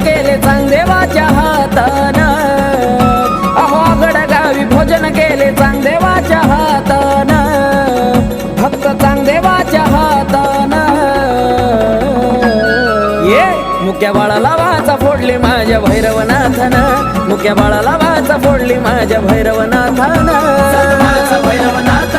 केले चांगदेवाच्या हातान, अहो आगड गावी भोजन केले चांगदेवाच्या हातान, भक्त चांगदेवाच्या हातान. ये मुक्या बाळाला वाचा फोडली माझ्या भैरवनाथन, मुक्या बाळाला वाचा फोडली माझ्या भैरवनाथन. भैरवनाथ